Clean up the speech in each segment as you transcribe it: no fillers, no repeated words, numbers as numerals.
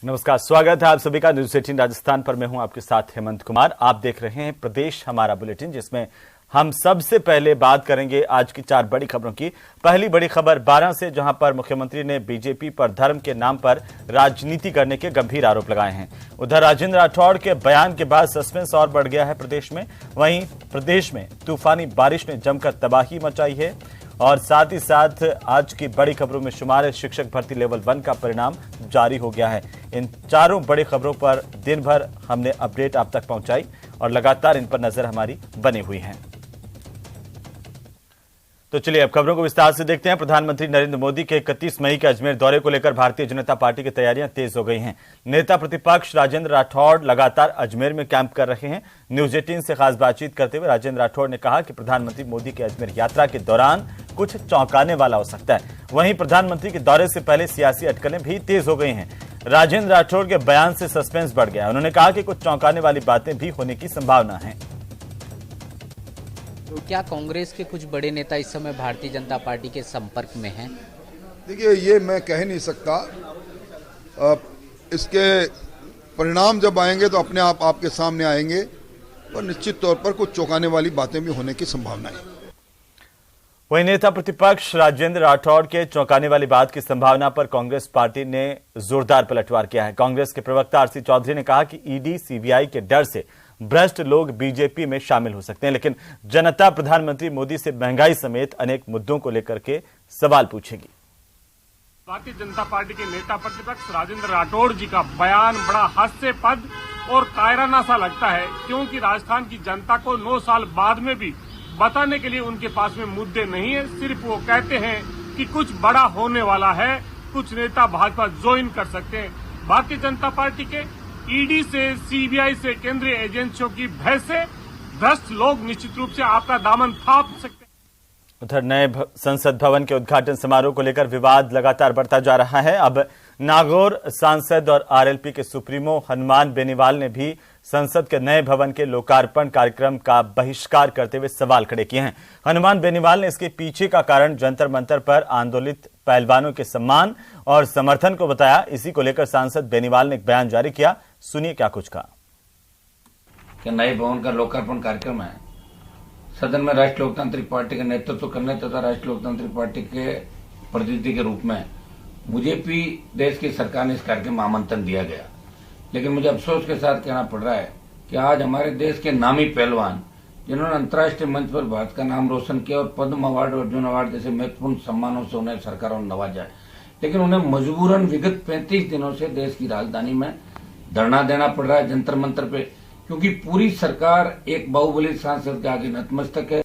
नमस्कार, स्वागत है आप सभी का न्यूज 18 राजस्थान पर। मैं हूं आपके साथ हेमंत कुमार। आप देख रहे हैं प्रदेश हमारा बुलेटिन, जिसमें हम सबसे पहले बात करेंगे आज की 4 बड़ी खबरों की। पहली बड़ी खबर 12 से, जहां पर मुख्यमंत्री ने बीजेपी पर धर्म के नाम पर राजनीति करने के गंभीर आरोप लगाए हैं। उधर राजेंद्र राठौड़ के बयान के बाद सस्पेंस और बढ़ गया है प्रदेश में। वहीं प्रदेश में तूफानी बारिश ने जमकर तबाही मचाई है और साथ ही साथ आज की बड़ी खबरों में शुमार शिक्षक भर्ती लेवल 1 का परिणाम जारी हो गया है। इन चारों बड़ी खबरों पर दिन भर हमने अपडेट आप तक पहुंचाई और लगातार इन पर नजर हमारी बनी हुई है। तो चलिए अब खबरों को विस्तार से देखते हैं। प्रधानमंत्री नरेंद्र मोदी के 31 मई के अजमेर दौरे को लेकर भारतीय जनता पार्टी की तैयारियां तेज हो गई हैं। नेता प्रतिपक्ष राजेंद्र राठौड़ लगातार अजमेर में कैंप कर रहे हैं। न्यूज 18 से खास बातचीत करते हुए राजेंद्र राठौड़ ने कहा कि प्रधानमंत्री मोदी के अजमेर यात्रा के दौरान कुछ चौंकाने वाला हो सकता है। वहीं प्रधानमंत्री के दौरे से पहले सियासी अटकलें भी तेज हो गई हैं। राजेंद्र राठौड़ के बयान से सस्पेंस बढ़ गया। उन्होंने कहा कि कुछ चौंकाने वाली बातें भी होने की संभावना है। तो क्या कांग्रेस के कुछ बड़े नेता इस समय भारतीय जनता पार्टी के संपर्क में हैं? देखिए, ये मैं कह नहीं सकता। इसके परिणाम जब आएंगे तो अपने आप आपके सामने आएंगे और निश्चित तौर पर कुछ चौंकाने वाली बातें भी होने की संभावना है। वहीं नेता प्रतिपक्ष राजेंद्र राठौड़ के चौंकाने वाली बात की संभावना पर कांग्रेस पार्टी ने जोरदार पलटवार किया है। कांग्रेस के प्रवक्ता आरसी चौधरी ने कहा कि ईडी सीबीआई के डर से भ्रष्ट लोग बीजेपी में शामिल हो सकते हैं, लेकिन जनता प्रधानमंत्री मोदी से महंगाई समेत अनेक मुद्दों को लेकर के सवाल पूछेगी। भारतीय जनता पार्टी के नेता प्रतिपक्ष राजेंद्र राठौड़ जी का बयान बड़ा हास्यास्पद और कायराना सा लगता है, क्योंकि राजस्थान की जनता को 9 साल बाद में भी बताने के लिए उनके पास में मुद्दे नहीं है। सिर्फ वो कहते हैं कि कुछ बड़ा होने वाला है, कुछ नेता भाजपा ज्वाइन कर सकते हैं। भारतीय जनता पार्टी के ईडी से, सीबीआई से, केंद्रीय एजेंसियों की भय से भ्रष्ट लोग निश्चित रूप से आपका दामन थाप सकते हैं। उधर नए संसद भवन के उद्घाटन समारोह को लेकर विवाद लगातार बढ़ता जा रहा है। अब नागौर सांसद और आरएलपी के सुप्रीमो हनुमान बेनीवाल ने भी संसद के नए भवन के लोकार्पण कार्यक्रम का बहिष्कार करते हुए सवाल खड़े किए हैं। हनुमान बेनीवाल ने इसके पीछे का कारण जंतर मंतर पर आंदोलित पहलवानों के सम्मान और समर्थन को बताया। इसी को लेकर सांसद बेनीवाल ने एक बयान जारी किया। सुनिए क्या कुछ कहा। कि नए भवन का लोकार्पण कार्यक्रम है। सदन में राष्ट्रीय लोकतांत्रिक पार्टी का नेतृत्व करने तथा राष्ट्रीय लोकतांत्रिक पार्टी के प्रतिनिधि के रूप में मुझे भी देश की सरकार ने इस कार्यक्रम में आमंत्रण दिया गया, लेकिन मुझे अफसोस के साथ कहना पड़ रहा है कि आज हमारे देश के नामी पहलवान, जिन्होंने अंतर्राष्ट्रीय मंच पर भारत का नाम रोशन किया और पद्म अवार्ड और अर्जुन अवार्ड जैसे महत्वपूर्ण सम्मानों से उन्हें सरकारों ने नवाजा है, लेकिन उन्हें मजबूरन विगत 35 दिनों से देश की राजधानी में धरना देना पड़ रहा है जंतर मंतर पे, क्योंकि पूरी सरकार एक बाहुबली सांसद के आगे नतमस्तक है।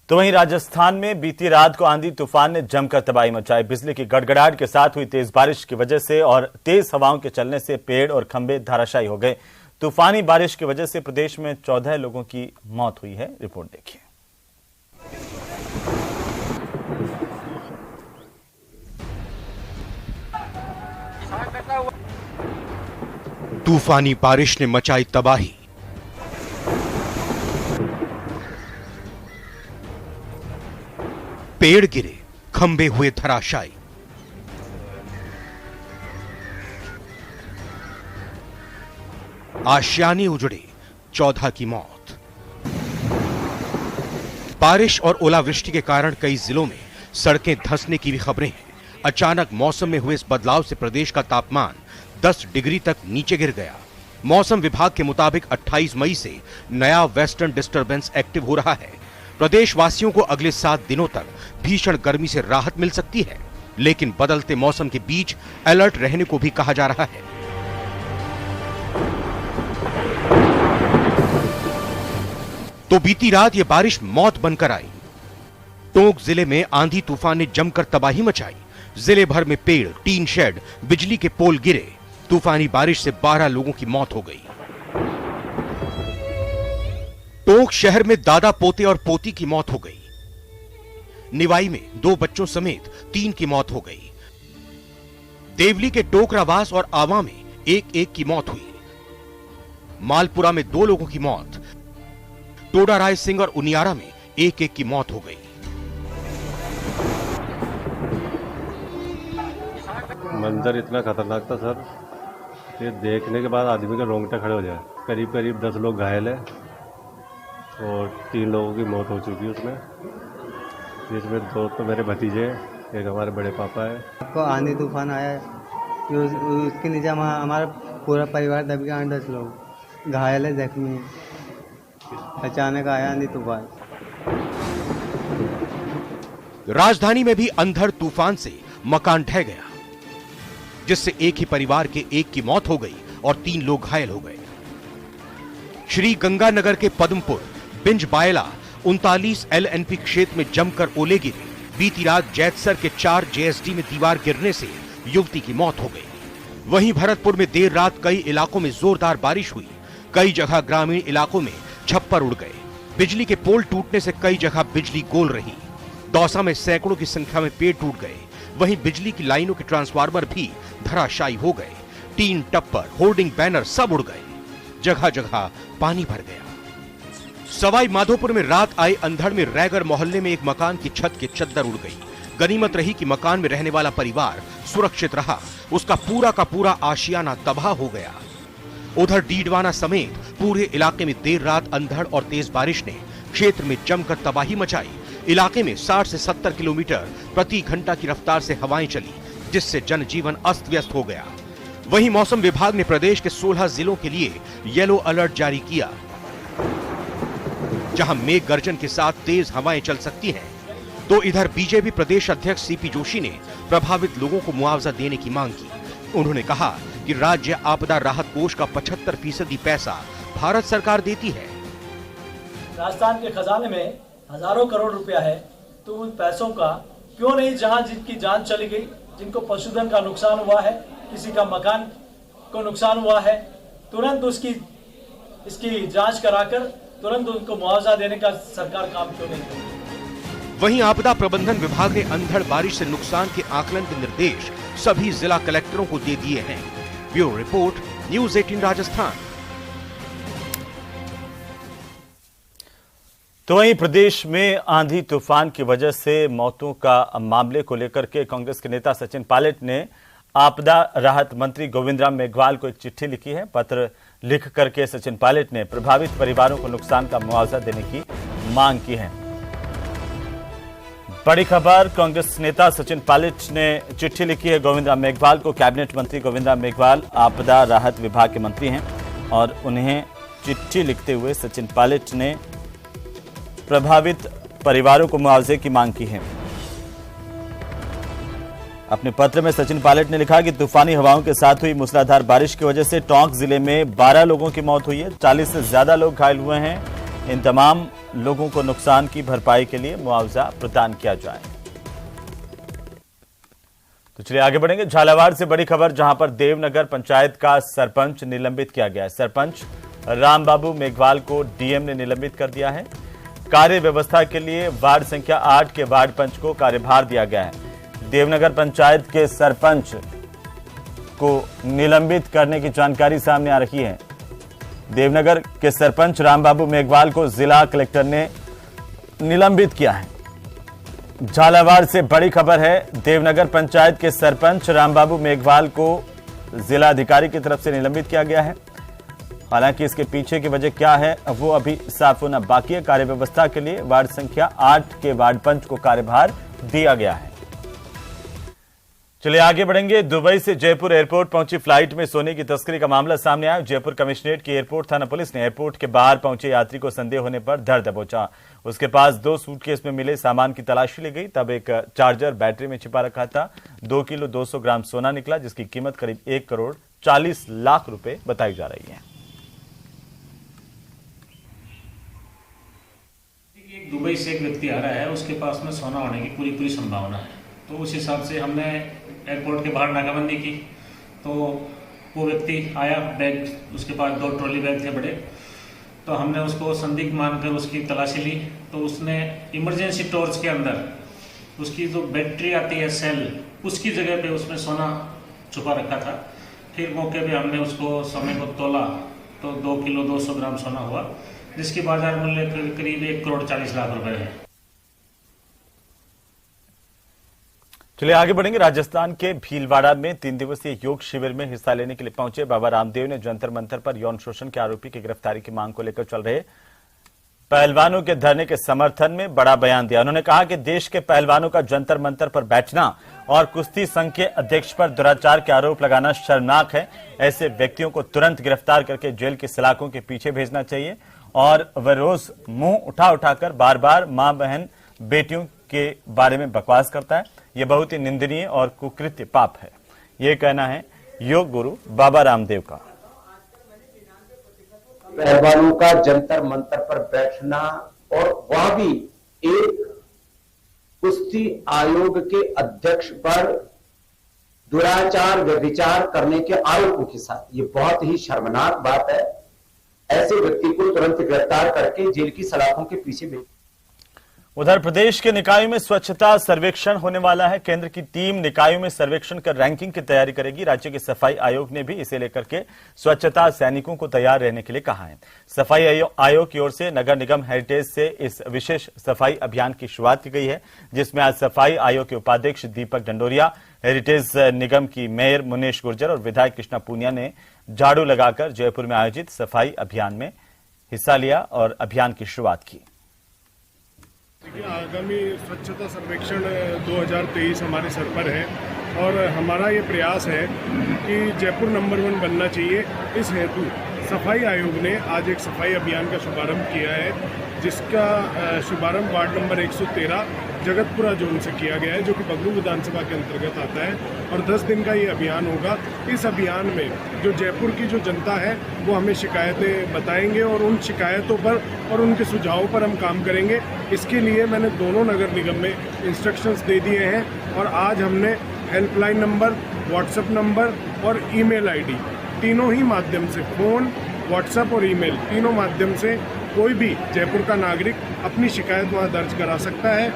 तो वहीं राजस्थान में बीती रात को आंधी तूफान ने जमकर तबाही मचाई। बिजली की गड़गड़ाहट के साथ हुई तेज बारिश की वजह से और तेज हवाओं के चलने से पेड़ और खंभे धराशायी हो गए। तूफानी बारिश की वजह से प्रदेश में 14 लोगों की मौत हुई है। रिपोर्ट देखिए। तूफानी बारिश ने मचाई तबाही। पेड़ गिरे, खंभे हुए धराशायी। आशियाने उजड़े, 14 की मौत। बारिश और ओलावृष्टि के कारण कई जिलों में सड़कें धंसने की भी खबरें हैं। अचानक मौसम में हुए इस बदलाव से प्रदेश का तापमान 10 डिग्री तक नीचे गिर गया। मौसम विभाग के मुताबिक 28 मई से नया वेस्टर्न डिस्टर्बेंस एक्टिव हो रहा है। प्रदेशवासियों को अगले 7 दिनों तक भीषण गर्मी से राहत मिल सकती है, लेकिन बदलते मौसम के बीच अलर्ट रहने को भी कहा जा रहा है। तो बीती रात ये बारिश मौत बनकर आई। टोंक जिले में आंधी तूफान ने जमकर तबाही मचाई। जिले भर में पेड़, टीन शेड, बिजली के पोल गिरे। तूफानी बारिश से 12 लोगों की मौत हो गई। टोंक शहर में दादा पोते और पोती की मौत हो गई। निवाई में 2 बच्चों समेत 3 की मौत हो गई। देवली के टोकरावास और आवा में 1-1 की मौत हुई। मालपुरा में 2 लोगों की मौत। टोडा राय सिंह और उनियारा में 1-1 की मौत हो गई। मंजर इतना खतरनाक था सर, ये देखने के बाद आदमी के रोंगटे खड़े हो जाए। करीब करीब 10 लोग घायल हैं और 3 लोगों की मौत हो चुकी है उसमें, जिसमें 2 तो मेरे भतीजे हैं, एक हमारे बड़े पापा है। आपको आंधी तूफान आया है, उसके नीचे हमारा पूरा परिवार दब गया, 10 लोग घायल है, जख्मी है। अचानक आया आंधी तूफान। राजधानी में भी अंधड़ तूफान से मकान ढह गया, जिससे एक ही परिवार के एक की मौत हो गई और 3 लोग घायल हो गए। श्री गंगानगर के पद्मपुर बिंज बायला 39 LNP क्षेत्र में जमकर ओले गिरे। बीती रात जैतसर के 4 JSD में दीवार गिरने से युवती की मौत हो गई। वहीं भरतपुर में देर रात कई इलाकों में जोरदार बारिश हुई। कई जगह ग्रामीण इलाकों में छप्पर उड़ गए। बिजली के पोल टूटने से कई जगह बिजली गोल रही। दौसा में सैकड़ों की संख्या में पेड़ टूट गए। वहीं बिजली की लाइनों के ट्रांसफार्मर भी धराशायी हो गए। टीन, टप्पर, होर्डिंग, बैनर सब उड़ गए। जगह जगह पानी भर गया। सवाई माधोपुर में रात आए अंधड़ में रैगर मोहल्ले में एक मकान की छत की चद्दर उड़ गई। गनीमत रही कि मकान में रहने वाला परिवार सुरक्षित रहा। उसका पूरा का पूरा आशियाना तबाह हो गया। उधर डीडवाना समेत पूरे इलाके में देर रात अंधड़ और तेज बारिश ने क्षेत्र में जमकर तबाही मचाई। इलाके में 60 से 70 किलोमीटर प्रति घंटा की रफ्तार से हवाएं चली, जिससे जनजीवन अस्त व्यस्त हो गया। वहीं मौसम विभाग ने प्रदेश के 16 जिलों के लिए येलो अलर्ट जारी किया, जहां मेघ गर्जन के साथ तेज हवाएं चल सकती हैं। तो इधर बीजेपी प्रदेश अध्यक्ष CP जोशी ने प्रभावित लोगों को मुआवजा देने की मांग की। उन्होंने कहा कि राज्य आपदा राहत कोष का 75% पैसा भारत सरकार देती है। राजस्थान के खजाने में हजारों करोड़ रुपया है, तो उन पैसों का क्यों नहीं, जहां जिनकी जान चली गई, जिनको पशुधन का नुकसान हुआ है, किसी का मकान को नुकसान हुआ है, तुरंत इसकी जांच कराकर तुरंत उनको मुआवजा देने का सरकार काम क्यों नहीं करती। वहीं आपदा प्रबंधन विभाग ने अंधड़ बारिश से नुकसान के आकलन के निर्देश सभी जिला कलेक्टरों को दे दिए हैं। Bureau report, news 18 Rajasthan. तो वहीं प्रदेश में आंधी तूफान की वजह से मौतों का मामले को लेकर के कांग्रेस के नेता सचिन पायलट ने आपदा राहत मंत्री गोविंद राम मेघवाल को एक चिट्ठी लिखी है। पत्र लिख करके सचिन पायलट ने प्रभावित परिवारों को नुकसान का मुआवजा देने की मांग की है। बड़ी खबर, कांग्रेस नेता सचिन पायलट ने चिट्ठी लिखी है गोविंद राम मेघवाल को। कैबिनेट मंत्री गोविंद राम मेघवाल आपदा राहत विभाग के मंत्री हैं और उन्हें चिट्ठी लिखते हुए सचिन पायलट ने प्रभावित परिवारों को मुआवजे की मांग की है। अपने पत्र में सचिन पायलट ने लिखा कि तूफानी हवाओं के साथ हुई मूसलाधार बारिश की वजह से टोंक जिले में 12 लोगों की मौत हुई है, 40 से ज्यादा लोग घायल हुए हैं। इन तमाम लोगों को नुकसान की भरपाई के लिए मुआवजा प्रदान किया जाए। तो चलिए आगे बढ़ेंगे। झालावाड़ से बड़ी खबर, जहां पर देवनगर पंचायत का सरपंच निलंबित किया गया है। सरपंच रामबाबू मेघवाल को डीएम ने निलंबित कर दिया है। कार्य व्यवस्था के लिए वार्ड संख्या 8 के वार्ड पंच को कार्यभार दिया गया है। देवनगर पंचायत के सरपंच को निलंबित करने की जानकारी सामने आ रही है। देवनगर के सरपंच रामबाबू मेघवाल को जिला कलेक्टर ने निलंबित किया है। झालावाड़ से बड़ी खबर है, देवनगर पंचायत के सरपंच रामबाबू मेघवाल को जिला अधिकारी की तरफ से निलंबित किया गया है। हालांकि इसके पीछे की वजह क्या है वो अभी साफ होना बाकी है। कार्य व्यवस्था के लिए वार्ड संख्या 8 के वार्ड पंच को कार्यभार दिया गया है। चलिए आगे बढ़ेंगे। दुबई से जयपुर एयरपोर्ट पहुंची फ्लाइट में सोने की तस्करी का मामला सामने आया। जयपुर कमिश्नरेट की एयरपोर्ट थाना पुलिस ने एयरपोर्ट के बाहर पहुंचे यात्री को संदेह होने पर धर दबोचा। उसके पास 2 सूटकेस में मिले सामान की तलाशी ली गई। तब एक चार्जर बैटरी में छिपा रखा था। 2 किलो 200 ग्राम सोना निकला, जिसकी कीमत करीब 1 करोड़ 40 लाख रुपए बताई जा रही है। दुबई से एक व्यक्ति आ रहा है, उसके पास में सोना होने की पूरी संभावना है। तो उस हिसाब से हमने एयरपोर्ट के बाहर नाकाबंदी की। तो वो व्यक्ति आया, बैग उसके पास 2 ट्रॉली बैग थे बड़े। तो हमने उसको संदिग्ध मानकर उसकी तलाशी ली। तो उसने इमरजेंसी टॉर्च के अंदर उसकी जो बैटरी आती है सेल, उसकी जगह पे उसमें सोना छुपा रखा था। फिर मौके पे हमने उसको सोने को तोला तो 2 किलो 200 ग्राम सोना हुआ, जिसकी बाजार मूल्य करीब 1 करोड़ 40 लाख रुपए है। चलिए आगे बढ़ेंगे। राजस्थान के भीलवाड़ा में 3 दिवसीय योग शिविर में हिस्सा लेने के लिए पहुंचे बाबा रामदेव ने जंतर मंतर पर यौन शोषण के आरोपी की गिरफ्तारी की मांग को लेकर चल रहे पहलवानों के धरने के समर्थन में बड़ा बयान दिया। उन्होंने कहा कि देश के पहलवानों का जंतर मंतर पर बैठना और कुश्ती संघ के अध्यक्ष पर दुराचार के आरोप लगाना शर्मनाक है। ऐसे व्यक्तियों को तुरंत गिरफ्तार करके जेल की सलाखों के पीछे भेजना चाहिए और वह रोज मुंह उठाकर बार बार मां बहन बेटियों के बारे में बकवास करता है। यह बहुत ही निंदनीय और कुकृत्य पाप है। यह कहना है योग गुरु बाबा रामदेव का। पहलवानों का जंतर मंतर पर बैठना और वह भी एक कुश्ती आयोग के अध्यक्ष पर दुराचार व्यभिचार करने के आरोपों के साथ, ये बहुत ही शर्मनाक बात है। ऐसे व्यक्ति को तुरंत गिरफ्तार करके जेल की सलाखों के पीछे भेज। उधर प्रदेश के निकायों में स्वच्छता सर्वेक्षण होने वाला है। केंद्र की टीम निकायों में सर्वेक्षण कर रैंकिंग की तैयारी करेगी। राज्य के सफाई आयोग ने भी इसे लेकर के स्वच्छता सैनिकों को तैयार रहने के लिए कहा है। सफाई आयोग की ओर से नगर निगम हेरिटेज से इस विशेष सफाई अभियान की शुरुआत की गई है, जिसमें आज सफाई आयोग के उपाध्यक्ष दीपक डंडोरिया, हेरिटेज निगम की मेयर मुनेश गुर्जर और विधायक कृष्णा पूनिया ने झाड़ू लगाकर जयपुर में आयोजित सफाई अभियान में हिस्सा लिया और अभियान की शुरुआत की। आगामी स्वच्छता सर्वेक्षण 2023 हमारे सर पर है और हमारा ये प्रयास है कि जयपुर नंबर 1 बनना चाहिए। इस हेतु सफाई आयोग ने आज एक सफाई अभियान का शुभारंभ किया है, जिसका शुभारंभ वार्ड नंबर 113 जगतपुरा जोन से किया गया है, जो कि बगरू विधानसभा के अंतर्गत आता है और 10 दिन का ये अभियान होगा। इस अभियान में जो जयपुर की जो जनता है वो हमें शिकायतें बताएंगे और उन शिकायतों पर और उनके सुझावों पर हम काम करेंगे। इसके लिए मैंने दोनों नगर निगम में इंस्ट्रक्शंस दे दिए हैं और आज हमने हेल्पलाइन नंबर, व्हाट्सएप नंबर और ईमेल आईडी तीनों ही माध्यम से, फोन, व्हाट्सएप और ईमेल तीनों माध्यम से कोई भी जयपुर का नागरिक अपनी शिकायत वहां दर्ज करा सकता है।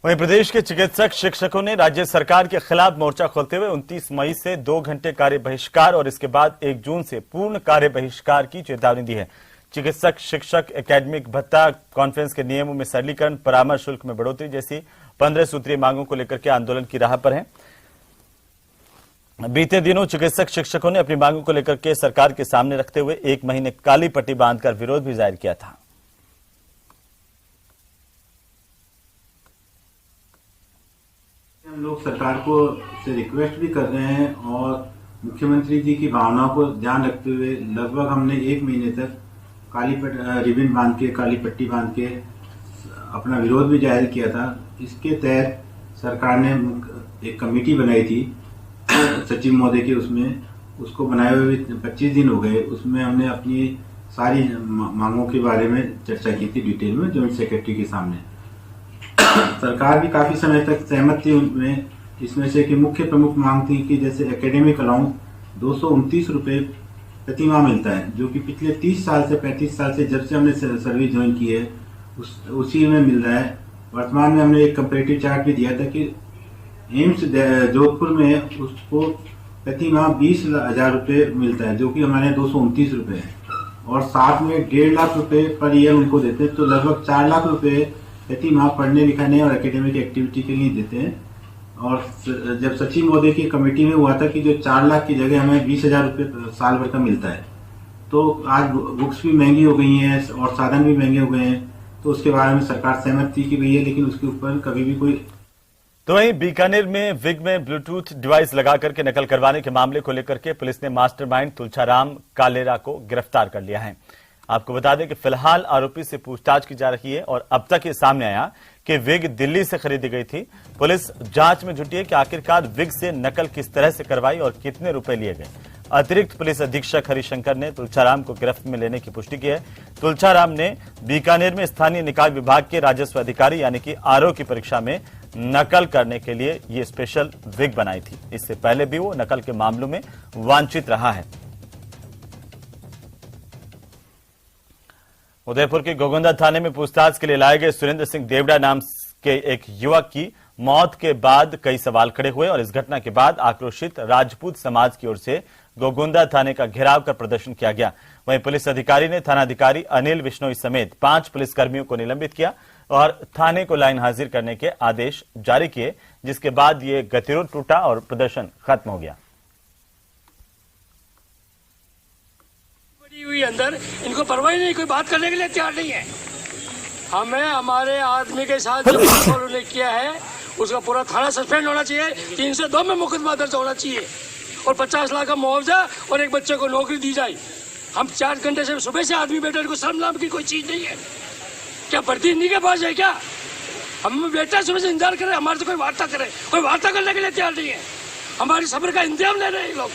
वहीं प्रदेश के चिकित्सक शिक्षकों ने राज्य सरकार के खिलाफ मोर्चा खोलते हुए 29 मई से 2 घंटे कार्य बहिष्कार और इसके बाद 1 जून से पूर्ण कार्य बहिष्कार की चेतावनी दी है। चिकित्सक शिक्षक एकेडमिक भत्ता, कॉन्फ्रेंस के नियमों में सरलीकरण, परामर्श शुल्क में बढ़ोतरी जैसी 15 सूत्रीय मांगों को लेकर के आंदोलन की राह पर हैं। बीते दिनों चिकित्सक शिक्षकों ने अपनी मांगों को लेकर के सरकार के सामने रखते हुए 1 महीने काली पट्टी बांधकर विरोध भी जाहिर किया था। हम लोग सरकार को से रिक्वेस्ट भी कर रहे हैं और मुख्यमंत्री जी की भावनाओं को ध्यान रखते हुए लगभग हमने 1 महीने तक रिबन बांध के, काली पट्टी बांध के अपना विरोध भी जाहिर किया था। इसके तहत सरकार ने एक कमेटी बनाई थी सचिव महोदय के, उसमें उसको बनाए हुए 25 दिन हो गए। उसमें हमने अपनी सारी मांगों के बारे में चर्चा की थी डिटेल में जॉइंट सेक्रेटरी के सामने। सरकार भी काफी समय तक सहमत थी उनमें। इसमें से कि मुख्य प्रमुख मांग थी कि जैसे एकेडमिक अलाउंस 229 रुपए प्रति माह मिलता है, जो कि पिछले 30 साल से 35 साल से जब से हमने सर्विस ज्वाइन की है उसी में मिल रहा है। वर्तमान में हमने एक कंपैरेटिव चार्ट भी दिया था कि एम्स जोधपुर में उसको प्रति माह 20,000 रुपये मिलता है, जो कि हमारे 229 रुपये है और साथ में 1.5 लाख रुपए पर ईयर उनको देते हैं, तो लगभग 4 लाख रुपए प्रति माह पढ़ने लिखाने और एकेडमिक एक्टिविटी के लिए देते हैं। और जब सचिव महोदय की कमेटी में हुआ था कि जो 4 लाख की जगह हमें 20,000 रुपये साल भर का मिलता है, तो आज बुक्स भी महंगी हो गई हैं और साधन भी महंगे हो गए हैं, तो उसके बारे में सरकार सहमत थी कि भई है, लेकिन उसके ऊपर कभी भी कोई। तो वहीं बीकानेर में विग में ब्लूटूथ डिवाइस लगा करके नकल करवाने के मामले को लेकर के पुलिस ने मास्टरमाइंड तुलछाराम कालेरा को गिरफ्तार कर लिया है। आपको बता दें कि फिलहाल आरोपी से पूछताछ की जा रही है और अब तक ये सामने आया कि विग दिल्ली से खरीदी गई थी। पुलिस जांच में जुटी है कि आखिरकार विग से नकल किस तरह से करवाई और कितने रुपए लिए गए। अतिरिक्त पुलिस अधीक्षक हरिशंकर ने तुलछाराम को गिरफ्त में लेने की पुष्टि की है। तुलछाराम ने बीकानेर में स्थानीय निकाय विभाग के राजस्व अधिकारी यानी कि आरओ की परीक्षा में नकल करने के लिए ये स्पेशल विग बनाई थी। इससे पहले भी वो नकल के मामलों में वांछित रहा है। उदयपुर के गोगोंदा थाने में पूछताछ के लिए लाए गए सुरेंद्र सिंह देवड़ा नाम के एक युवक की मौत के बाद कई सवाल खड़े हुए और इस घटना के बाद आक्रोशित राजपूत समाज की ओर से गोगोंदा थाने का घेराव कर प्रदर्शन किया गया। वहीं पुलिस अधिकारी ने थानाधिकारी अनिल विश्नोई समेत 5 पुलिसकर्मियों को निलंबित किया। और थाने को लाइन हाजिर करने के आदेश जारी किए, जिसके बाद ये गतिरोध टूटा और प्रदर्शन खत्म हो गया। पड़ी हुई अंदर, इनको परवाह नहीं, कोई बात करने के लिए तैयार नहीं है। हमें हमारे आदमी के साथ जो उन्होंने किया है उसका पूरा थाना सस्पेंड होना चाहिए, 302 में मुकदमा दर्ज होना चाहिए और 50 लाख का मुआवजा और एक बच्चे को नौकरी दी जाए। हम 4 घंटे से सुबह से आदमी बैठे, इनको शर्म नाम की कोई चीज नहीं है। क्या भर्ती इन्हीं के पास है क्या? हम बेटा सुबह से इंतजार करें, हमारे से कोई वार्ता करे, कोई वार्ता करने के लिए तैयार नहीं है। हमारी सब्र का इंतजाम ले रहे हैं लोग,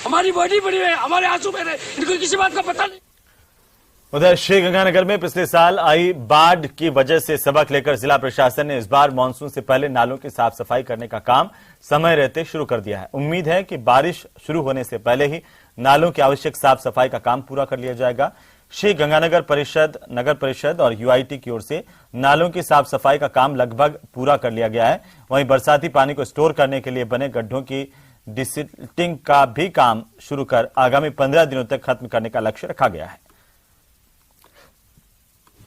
हमारी बॉडी पड़ी है, हमारे आंसू बह रहे, इनको किसी बात का पता नहीं। उधर श्रीगंगानगर में पिछले साल आई बाढ़ की वजह से सबक लेकर जिला प्रशासन ने इस बार मानसून से पहले नालों की साफ सफाई करने का काम समय रहते शुरू कर दिया है। उम्मीद है कि बारिश शुरू होने से पहले ही नालों की आवश्यक साफ सफाई का काम पूरा कर लिया जाएगा। श्रीगंगानगर परिषद, नगर परिषद और यूआईटी की ओर से नालों की साफ सफाई का काम लगभग पूरा कर लिया गया है। वहीं बरसाती पानी को स्टोर करने के लिए बने गड्ढों की डिसिल्टिंग का भी काम शुरू कर आगामी 15 दिनों तक खत्म करने का लक्ष्य रखा गया है।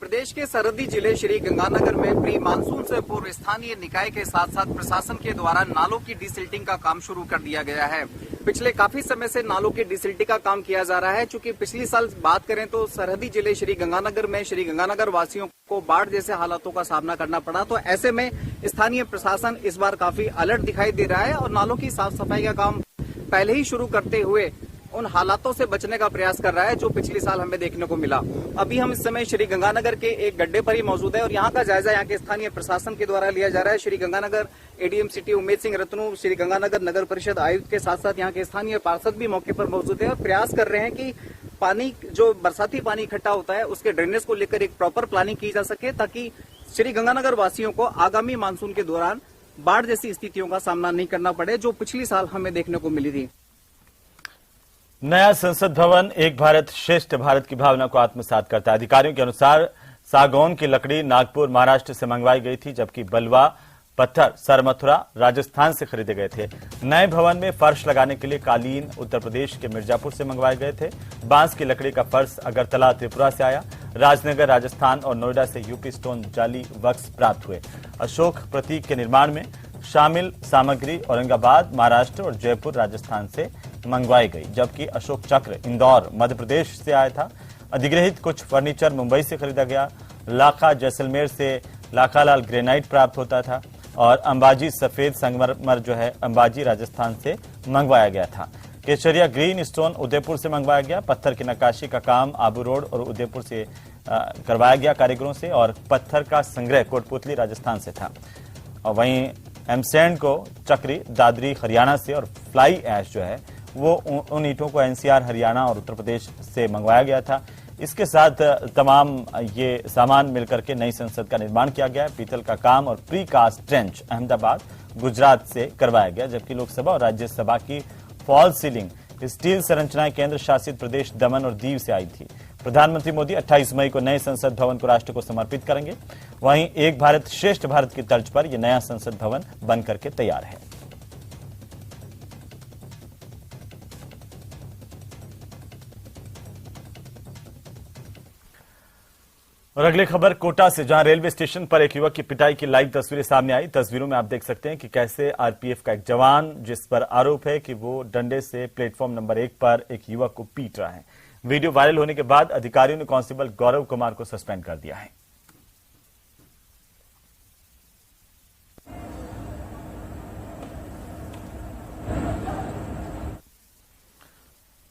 प्रदेश के सरहदी जिले श्री गंगानगर में प्री मानसून से पूर्व स्थानीय निकाय के साथ साथ प्रशासन के द्वारा नालों की डिसिल्टिंग का काम शुरू कर दिया गया है। पिछले काफी समय से नालों की डिसिल्टिंग का काम किया जा रहा है। चूंकि पिछली साल बात करें तो सरहदी जिले श्री गंगानगर में श्री गंगानगर वासियों को बाढ़ जैसे हालातों का सामना करना पड़ा, तो ऐसे में स्थानीय प्रशासन इस बार काफी अलर्ट दिखाई दे रहा है और नालों की साफ सफाई का काम पहले ही शुरू करते हुए उन हालातों से बचने का प्रयास कर रहा है जो पिछले साल हमें देखने को मिला। अभी हम इस समय श्री गंगानगर के एक गड्ढे पर ही मौजूद है और यहाँ का जायजा यहाँ के स्थानीय प्रशासन के द्वारा लिया जा रहा है। श्री गंगानगर एडीएम सिटी उमेश सिंह रत्नू, श्री गंगानगर नगर परिषद आयुक्त के साथ साथ यहाँ के स्थानीय पार्षद भी मौके पर मौजूद है और प्रयास कर रहे हैं कि पानी, जो बरसाती पानी इकट्ठा होता है, उसके ड्रेनेज को लेकर एक प्रॉपर प्लानिंग की जा सके ताकि श्री गंगानगर वासियों को आगामी मानसून के दौरान बाढ़ जैसी स्थितियों का सामना नहीं करना पड़े जो पिछली साल हमें देखने को मिली थी। नया संसद भवन एक भारत श्रेष्ठ भारत की भावना को आत्मसात करता है। अधिकारियों के अनुसार सागौन की लकड़ी नागपुर महाराष्ट्र से मंगवाई गई थी, जबकि बलवा पत्थर सरमथुरा राजस्थान से खरीदे गए थे। नए भवन में फर्श लगाने के लिए कालीन उत्तर प्रदेश के मिर्जापुर से मंगवाए गए थे। बांस की लकड़ी का फर्श अगरतला त्रिपुरा से आया। राजनगर राजस्थान और नोएडा से यूपी स्टोन जाली वक्स प्राप्त हुए। अशोक प्रतीक के निर्माण में शामिल सामग्री औरंगाबाद महाराष्ट्र और जयपुर राजस्थान से मंगवाई गई, जबकि अशोक चक्र इंदौर मध्य प्रदेश से आया था। अधिग्रहित कुछ फर्नीचर मुंबई से खरीदा गया। लाखा जैसलमेर से लाखालाल ग्रेनाइट प्राप्त होता था और अंबाजी सफेद संगमरमर जो है अंबाजी राजस्थान से मंगवाया गया था। केसरिया ग्रीन स्टोन उदयपुर से मंगवाया गया। पत्थर की नक्काशी का काम आबू रोड और उदयपुर से करवाया गया कारीगरों से और पत्थर का संग्रह कोटपुतली राजस्थान से था। और वहीं एमसैंड को चक्री दादरी हरियाणा से और फ्लाई ऐश जो है वो उन ईंटों को एनसीआर हरियाणा और उत्तर प्रदेश से मंगवाया गया था। इसके साथ तमाम ये सामान मिलकर के नई संसद का निर्माण किया गया। पीतल का काम और precast trench Ahmedabad Gujarat से करवाया गया, जबकि लोकसभा और राज्यसभा की फॉल सीलिंग स्टील संरचनाएं केंद्र शासित प्रदेश दमन और दीव से आई थी। प्रधानमंत्री मोदी 28 मई को नए संसद भवन को राष्ट्र को समर्पित करेंगे। वहीं एक भारत श्रेष्ठ भारत की तर्ज पर यह नया संसद भवन बनकर के तैयार है। और अगली खबर कोटा से, जहां रेलवे स्टेशन पर एक युवक की पिटाई की लाइव तस्वीरें सामने आई। तस्वीरों में आप देख सकते हैं कि कैसे आरपीएफ का एक जवान, जिस पर आरोप है कि वो डंडे से प्लेटफॉर्म नंबर 1 पर एक युवक को पीट रहा है। वीडियो वायरल होने के बाद अधिकारियों ने कांस्टेबल गौरव कुमार को सस्पेंड कर दिया है।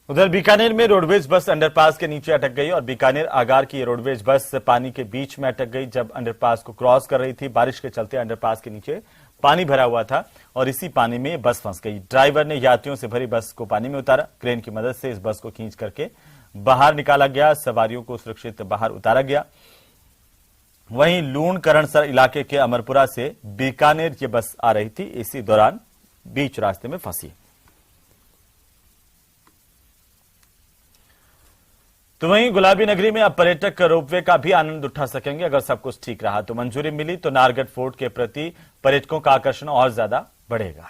उधर बीकानेर में रोडवेज बस अंडरपास के नीचे अटक गई और बीकानेर आगार की रोडवेज बस पानी के बीच में अटक गई जब अंडरपास को क्रॉस कर रही थी। बारिश के चलते अंडरपास के नीचे पानी भरा हुआ था और इसी पानी में बस फंस गई। ड्राइवर ने यात्रियों से भरी बस को पानी में उतारा। क्रेन की मदद से इस बस को खींच करके बाहर निकाला गया। सवारियों को सुरक्षित बाहर उतारा गया। वहीं लूण करणसर इलाके के अमरपुरा से बीकानेर ये बस आ रही थी, इसी दौरान बीच रास्ते में फंसी। तो वहीं गुलाबी नगरी में अब पर्यटक रोपवे का भी आनंद उठा सकेंगे। अगर सब कुछ ठीक रहा तो मंजूरी मिली तो नारगढ़ फोर्ट के प्रति पर्यटकों का आकर्षण और ज्यादा बढ़ेगा।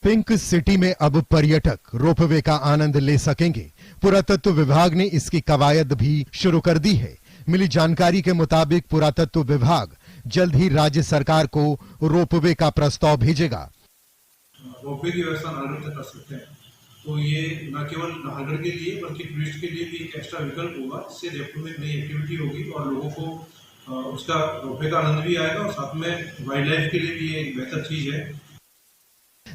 पिंक सिटी में अब पर्यटक रोपवे का आनंद ले सकेंगे। पुरातत्व विभाग ने इसकी कवायद भी शुरू कर दी है। मिली जानकारी के मुताबिक पुरातत्व विभाग जल्द ही राज्य सरकार को रोपवे का प्रस्ताव भेजेगा। रोपवे की व्यवस्था नाहरगढ़ तक कर सकते हैं, तो ये न केवल नाहरगढ़ के लिए बल्कि टूरिस्ट के लिए भी एक एक्स्ट्रा विकल्प होगा। इससे जयपुर में नई एक्टिविटी होगी और लोगों को उसका रोपवे का आनंद भी आएगा और साथ में वाइल्ड लाइफ के लिए भी एक बेहतर चीज है।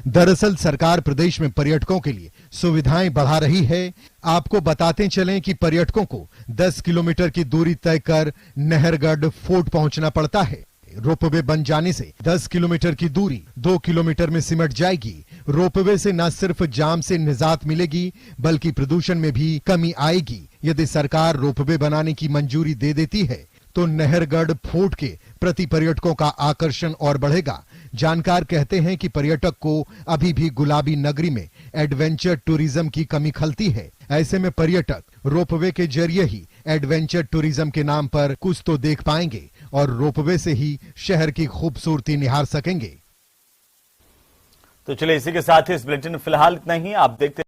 दरअसल सरकार प्रदेश में पर्यटकों के लिए सुविधाएं बढ़ा रही है। आपको बताते चलें कि पर्यटकों को 10 किलोमीटर की दूरी तय कर नहरगढ़ फोर्ट पहुंचना पड़ता है। रोपवे बन जाने से 10 किलोमीटर की दूरी 2 किलोमीटर में सिमट जाएगी। रोपवे से न सिर्फ जाम से निजात मिलेगी बल्कि प्रदूषण में भी कमी आएगी। यदि सरकार रोपवे बनाने की मंजूरी दे देती है तो नहरगढ़ फोर्ट के प्रति पर्यटकों का आकर्षण और बढ़ेगा। जानकार कहते हैं कि पर्यटक को अभी भी गुलाबी नगरी में एडवेंचर टूरिज्म की कमी खलती है। ऐसे में पर्यटक रोपवे के जरिए ही एडवेंचर टूरिज्म के नाम पर कुछ तो देख पाएंगे और रोपवे से ही शहर की खूबसूरती निहार सकेंगे। तो चलिए इसी के साथ ही इस बुलेटिन में फिलहाल इतना ही। आप देखते